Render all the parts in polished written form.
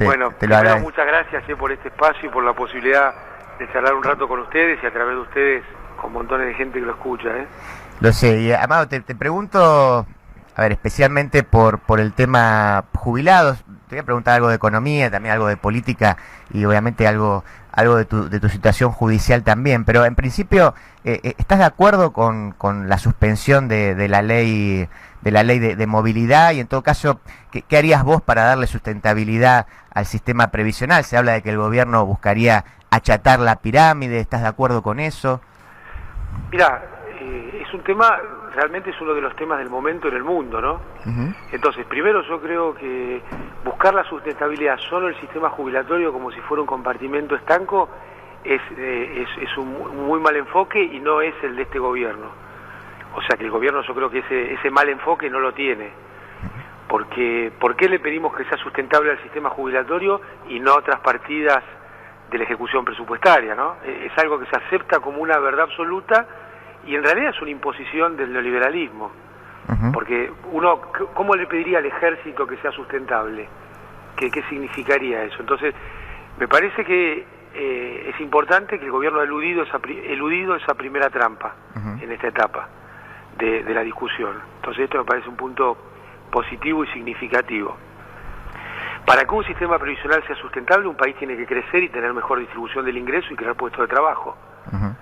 Bueno, te lo agradezco. muchas gracias por este espacio y por la posibilidad de charlar un rato con ustedes y a través de ustedes con montones de gente que lo escucha. Lo sé, y Amado, te pregunto, a ver, especialmente por el tema jubilados. Te voy a preguntar algo de economía, también algo de política y obviamente algo de tu situación judicial también, pero en principio, ¿estás de acuerdo con la suspensión de la ley de movilidad? Y en todo caso, ¿qué harías vos para darle sustentabilidad al sistema previsional? Se habla de que el gobierno buscaría achatar la pirámide, ¿estás de acuerdo con eso? Mira, es un tema, realmente es uno de los temas del momento en el mundo, ¿no? Uh-huh. Entonces, primero yo creo que buscar la sustentabilidad solo en el sistema jubilatorio como si fuera un compartimento estanco es un muy mal enfoque y no es el de este gobierno. O sea que el gobierno, yo creo que ese mal enfoque no lo tiene. Porque, ¿por qué le pedimos que sea sustentable al sistema jubilatorio y no otras partidas de la ejecución presupuestaria, ¿no? Es algo que se acepta como una verdad absoluta y en realidad es una imposición del neoliberalismo. Uh-huh. Porque uno, ¿cómo le pediría al ejército que sea sustentable? ¿Qué significaría eso? Entonces, me parece que es importante que el gobierno ha eludido esa primera trampa uh-huh. en esta etapa de la discusión. Entonces, esto me parece un punto positivo y significativo. Para que un sistema previsional sea sustentable, un país tiene que crecer y tener mejor distribución del ingreso y crear puestos de trabajo. Uh-huh.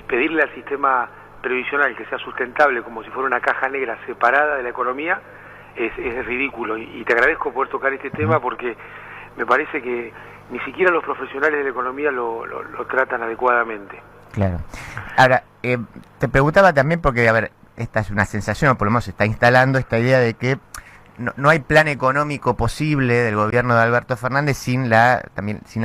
Pedirle al sistema previsional que sea sustentable como si fuera una caja negra separada de la economía es ridículo. Y te agradezco por tocar este tema porque me parece que ni siquiera los profesionales de la economía lo tratan adecuadamente. Claro. Ahora, te preguntaba también porque, a ver, esta es una sensación, o por lo menos se está instalando esta idea de que no hay plan económico posible del gobierno de Alberto Fernández sin la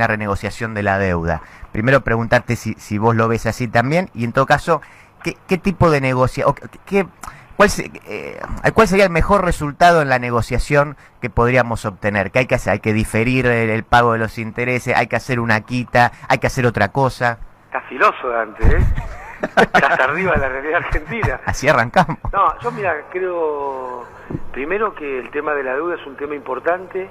renegociación de la deuda. Primero preguntarte si vos lo ves así también y en todo caso, ¿qué tipo de negociación, cuál sería el mejor resultado en la negociación que podríamos obtener? ¿Qué hay que hacer? ¿Hay que diferir el pago de los intereses? ¿Hay que hacer una quita? ¿Hay que hacer otra cosa? Está filoso, Dante, ¿eh? Está hasta arriba de la realidad argentina. Así arrancamos. No, yo creo primero que el tema de la deuda es un tema importante,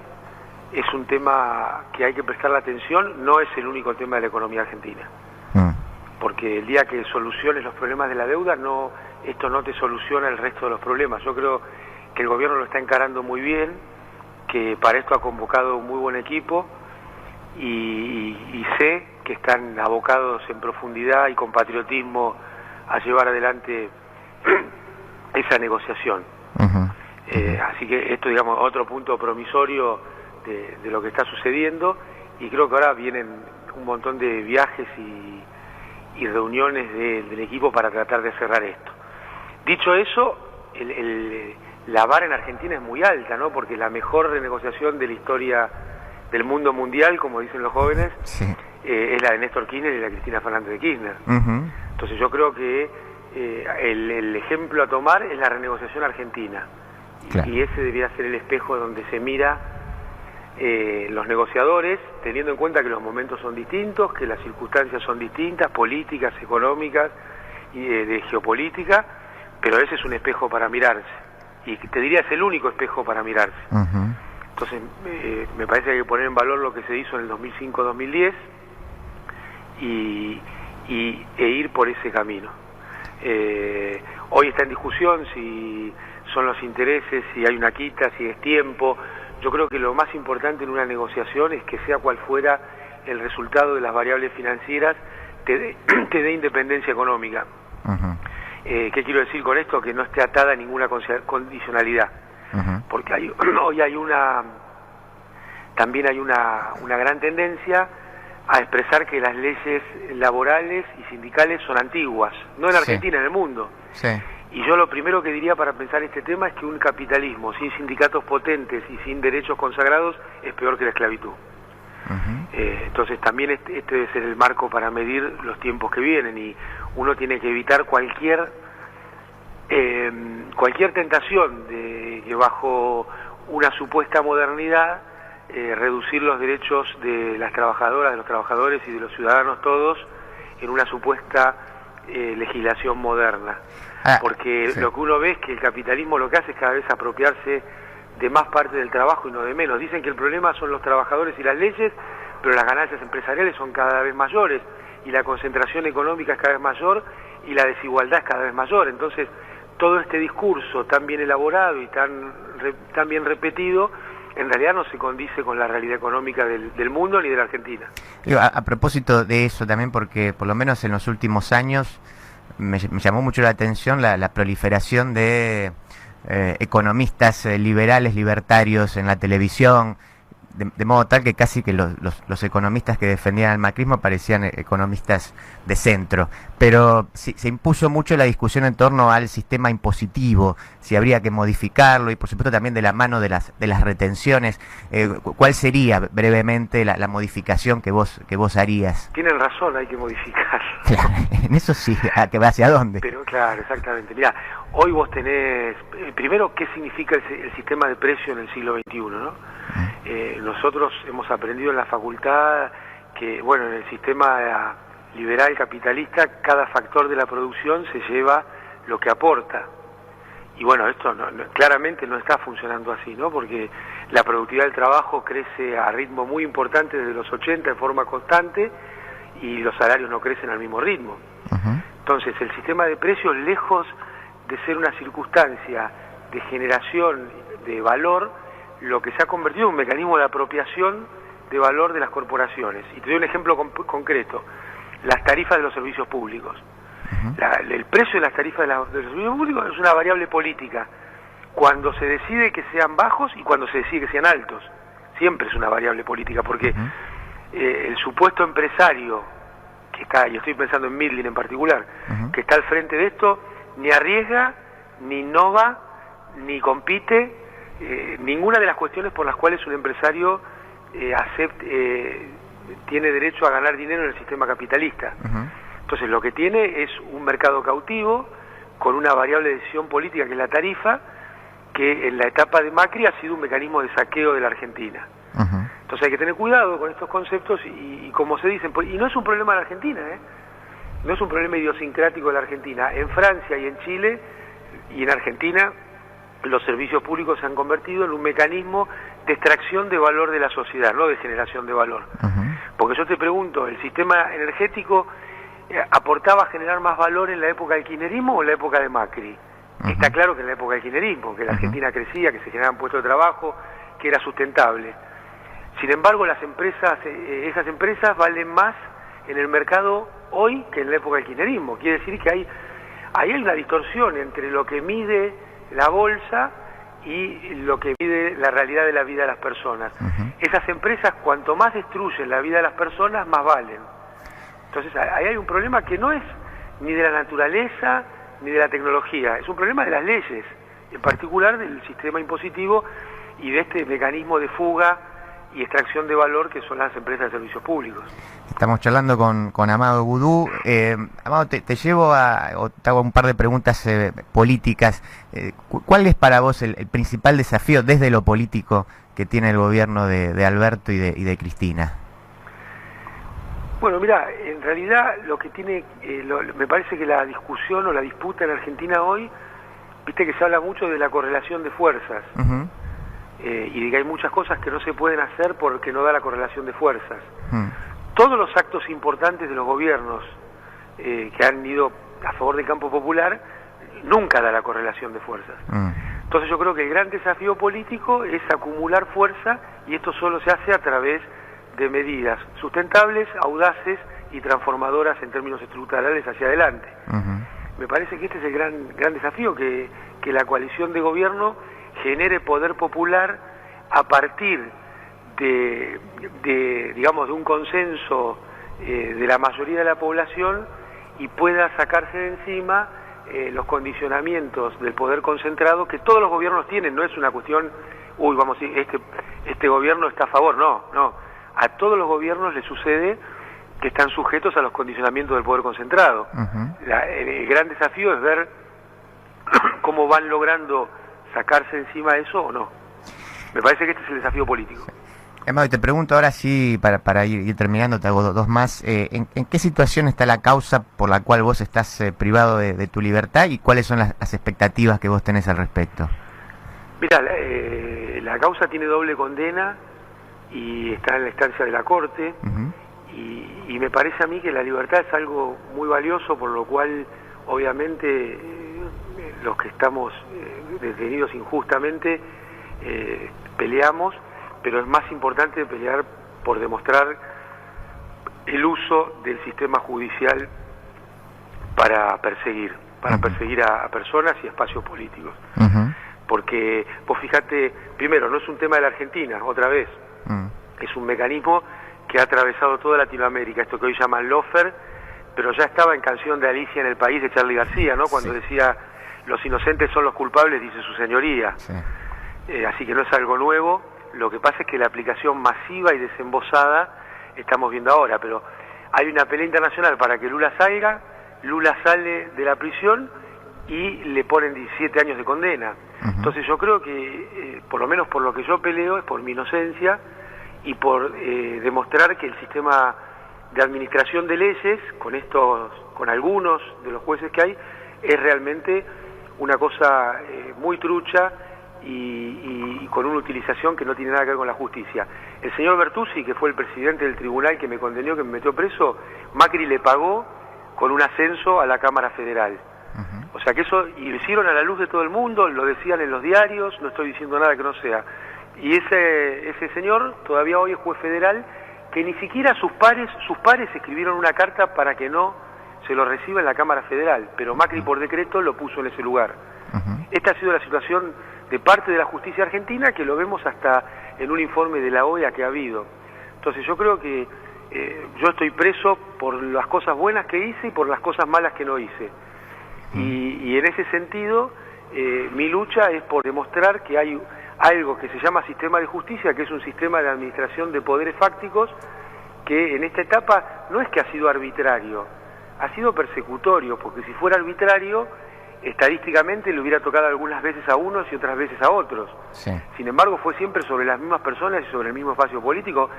es un tema que hay que prestarle atención, no es el único tema de la economía argentina. Porque el día que soluciones los problemas de la deuda, esto no te soluciona el resto de los problemas. Yo creo que el gobierno lo está encarando muy bien, que para esto ha convocado un muy buen equipo y sé que están abocados en profundidad y con patriotismo a llevar adelante esa negociación. Uh-huh. Así que esto, digamos, otro punto promisorio de lo que está sucediendo y creo que ahora vienen un montón de viajes y reuniones del equipo para tratar de cerrar esto. Dicho eso, la vara en Argentina es muy alta, ¿no? Porque la mejor renegociación de la historia del mundo mundial, como dicen los jóvenes, sí, es la de Néstor Kirchner y la de Cristina Fernández de Kirchner. Uh-huh. Entonces yo creo que el ejemplo a tomar es la renegociación argentina. Claro. Y ese debería ser el espejo donde se mira los negociadores, teniendo en cuenta que los momentos son distintos, que las circunstancias son distintas, políticas, económicas y de geopolítica, pero ese es un espejo para mirarse. Y te diría es el único espejo para mirarse. Uh-huh. Entonces, me parece que hay que poner en valor lo que se hizo en el 2005-2010 e ir por ese camino. Hoy está en discusión si son los intereses, si hay una quita, si es tiempo. Yo creo que lo más importante en una negociación es que sea cual fuera el resultado de las variables financieras, te dé independencia económica. Uh-huh. ¿Qué quiero decir con esto? Que no esté atada a ninguna condicionalidad. Uh-huh. Porque hoy también hay una gran tendencia a expresar que las leyes laborales y sindicales son antiguas, no en Argentina, sí, en el mundo. Sí. Y yo lo primero que diría para pensar este tema es que un capitalismo sin sindicatos potentes y sin derechos consagrados es peor que la esclavitud. Uh-huh. Entonces también este debe ser el marco para medir los tiempos que vienen y uno tiene que evitar cualquier tentación de que bajo una supuesta modernidad reducir los derechos de las trabajadoras, de los trabajadores y de los ciudadanos todos en una supuesta legislación moderna. Porque sí, lo que uno ve es que el capitalismo lo que hace es cada vez apropiarse de más parte del trabajo y no de menos. Dicen que el problema son los trabajadores y las leyes, pero las ganancias empresariales son cada vez mayores y la concentración económica es cada vez mayor y la desigualdad es cada vez mayor. Entonces, todo este discurso tan bien elaborado y tan bien repetido, en realidad no se condice con la realidad económica del mundo ni de la Argentina. A propósito de eso también, porque por lo menos en los últimos años me llamó mucho la atención la proliferación de economistas liberales, libertarios en la televisión, de modo tal que casi que los economistas que defendían el macrismo parecían economistas de centro. Pero se impuso mucho la discusión en torno al sistema impositivo, si habría que modificarlo, y por supuesto también de la mano de las retenciones. ¿Cuál sería brevemente la modificación que vos harías? Tienen razón, hay que modificar. Claro, en eso sí, ¿hacia dónde? Pero claro, exactamente. Mira, hoy vos tenés, primero, ¿qué significa el sistema de precio en el siglo XXI, ¿no? Nosotros hemos aprendido en la facultad que, bueno, en el sistema liberal capitalista, cada factor de la producción se lleva lo que aporta. Y bueno, esto claramente no está funcionando así, ¿no? Porque la productividad del trabajo crece a ritmo muy importante desde los 80 de forma constante y los salarios no crecen al mismo ritmo. Entonces, el sistema de precios, lejos de ser una circunstancia de generación de valor, lo que se ha convertido en un mecanismo de apropiación de valor de las corporaciones. Y te doy un ejemplo concreto: las tarifas de los servicios públicos. El precio de las tarifas de los servicios públicos es una variable política. Cuando se decide que sean bajos y cuando se decide que sean altos, siempre es una variable política, porque el supuesto empresario que está, y estoy pensando en Midlin en particular, que está al frente de esto, ni arriesga, ni innova, ni compite. Ninguna de las cuestiones por las cuales un empresario tiene derecho a ganar dinero en el sistema capitalista. Entonces, lo que tiene es un mercado cautivo con una variable de decisión política que es la tarifa, que en la etapa de Macri ha sido un mecanismo de saqueo de la Argentina. Entonces hay que tener cuidado con estos conceptos y como se dicen, y no es un problema de la Argentina, no es un problema idiosincrático de la Argentina. En Francia y en Chile y en Argentina, los servicios públicos se han convertido en un mecanismo de extracción de valor de la sociedad, no de generación de valor. Porque yo te pregunto, ¿el sistema energético aportaba a generar más valor en la época del kirchnerismo o en la época de Macri? Está claro que en la época del kirchnerismo, que la Argentina crecía, que se generaban puestos de trabajo, que era sustentable. Sin embargo, las empresas, esas empresas valen más en el mercado hoy que en la época del kirchnerismo. Quiere decir que ahí hay una distorsión entre lo que mide la bolsa y lo que mide la realidad de la vida de las personas. Esas empresas, cuanto más destruyen la vida de las personas, más valen. Entonces, ahí hay un problema que no es ni de la naturaleza ni de la tecnología, es un problema de las leyes, en particular del sistema impositivo y de este mecanismo de fuga y extracción de valor que son las empresas de servicios públicos. Estamos charlando con Amado Boudou. Amado, te llevo o te hago un par de preguntas políticas. ¿Cuál es para vos el principal desafío desde lo político que tiene el gobierno de Alberto y de Cristina? Bueno, mira, en realidad lo que tiene, me parece que la discusión o la disputa en Argentina hoy, viste que se habla mucho de la correlación de fuerzas. Y de que hay muchas cosas que no se pueden hacer porque no da la correlación de fuerzas. Todos los actos importantes de los gobiernos que han ido a favor del campo popular nunca da la correlación de fuerzas. Entonces yo creo que el gran desafío político es acumular fuerza, y esto solo se hace a través de medidas sustentables, audaces y transformadoras en términos estructurales hacia adelante. Me parece que este es el gran desafío, que la coalición de gobierno genere poder popular a partir digamos, de un consenso de la mayoría de la población, y pueda sacarse de encima los condicionamientos del poder concentrado que todos los gobiernos tienen. No es una cuestión, vamos a decir, este gobierno está a favor, no. A todos los gobiernos les sucede que están sujetos a los condicionamientos del poder concentrado. El gran desafío es ver cómo van logrando sacarse encima de eso o no. Me parece que este es el desafío político. Amado, te pregunto ahora sí, para ir terminando, te hago dos más. ¿En qué situación está la causa por la cual vos estás privado de tu libertad, y cuáles son las expectativas que vos tenés al respecto? Mira, la causa tiene doble condena y está en la instancia de la Corte. Y me parece a mí que la libertad es algo muy valioso, por lo cual obviamente los que estamos detenidos injustamente peleamos, pero es más importante pelear por demostrar el uso del sistema judicial para perseguir a personas y espacios políticos. Porque, vos fíjate, primero, no es un tema de la Argentina, otra vez, es un mecanismo que ha atravesado toda Latinoamérica, esto que hoy llaman lawfare, pero ya estaba en Canción de Alicia en el País de Charly García, ¿no? Cuando decía, los inocentes son los culpables, dice su señoría. Así que no es algo nuevo, lo que pasa es que la aplicación masiva y desembosada estamos viendo ahora, pero hay una pelea internacional para que Lula salga, Lula sale de la prisión y le ponen 17 años de condena. Entonces yo creo que, por lo menos por lo que yo peleo, es por mi inocencia y por demostrar que el sistema de administración de leyes, con algunos de los jueces que hay, es realmente una cosa muy trucha y con una utilización que no tiene nada que ver con la justicia. El señor Bertuzzi, que fue el presidente del tribunal que me condenó, que me metió preso, Macri le pagó con un ascenso a la Cámara Federal. O sea que eso, y lo hicieron a la luz de todo el mundo, lo decían en los diarios, no estoy diciendo nada que no sea. Y ese señor todavía hoy es juez federal, que ni siquiera sus pares escribieron una carta para que no se lo reciba en la Cámara Federal, pero Macri por decreto lo puso en ese lugar. Esta ha sido la situación de parte de la justicia argentina, que lo vemos hasta en un informe de la OEA que ha habido. Entonces yo creo que yo estoy preso por las cosas buenas que hice y por las cosas malas que no hice. Y en ese sentido, mi lucha es por demostrar que hay algo que se llama sistema de justicia, que es un sistema de administración de poderes fácticos, que en esta etapa no es que ha sido arbitrario, ha sido persecutorio, porque si fuera arbitrario, estadísticamente le hubiera tocado algunas veces a unos y otras veces a otros. Sin embargo, fue siempre sobre las mismas personas y sobre el mismo espacio político,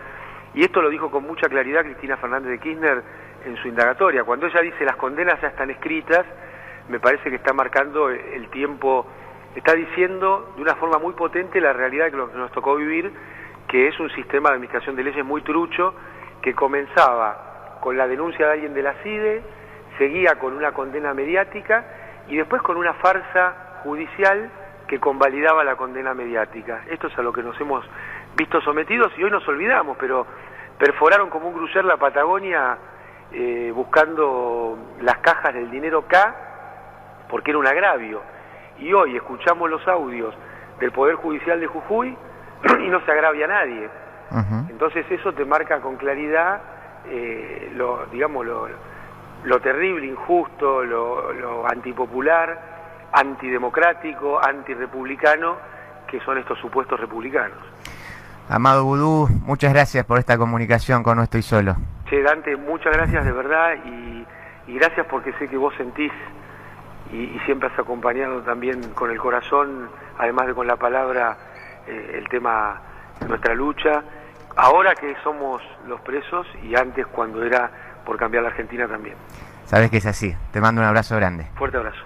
y esto lo dijo con mucha claridad Cristina Fernández de Kirchner en su indagatoria. Cuando ella dice las condenas ya están escritas, me parece que está marcando el tiempo, está diciendo de una forma muy potente la realidad que nos tocó vivir, que es un sistema de administración de leyes muy trucho, que comenzaba con la denuncia de alguien de la CIDE, seguía con una condena mediática y después con una farsa judicial que convalidaba la condena mediática. Esto es a lo que nos hemos visto sometidos y hoy nos olvidamos, pero perforaron como un crucer la Patagonia buscando las cajas del dinero K, porque era un agravio. Y hoy escuchamos los audios del Poder Judicial de Jujuy y no se agravia a nadie. Entonces eso te marca con claridad lo terrible, injusto, lo antipopular, antidemocrático, antirepublicano que son estos supuestos republicanos. Amado Vudú, muchas gracias por esta comunicación con No Estoy Solo. Che, Dante, muchas gracias de verdad y gracias porque sé que vos sentís y siempre has acompañado también con el corazón, además de con la palabra, el tema de nuestra lucha, ahora que somos los presos y antes cuando era por cambiar la Argentina también. Sabes que es así. Te mando un abrazo grande. Fuerte abrazo.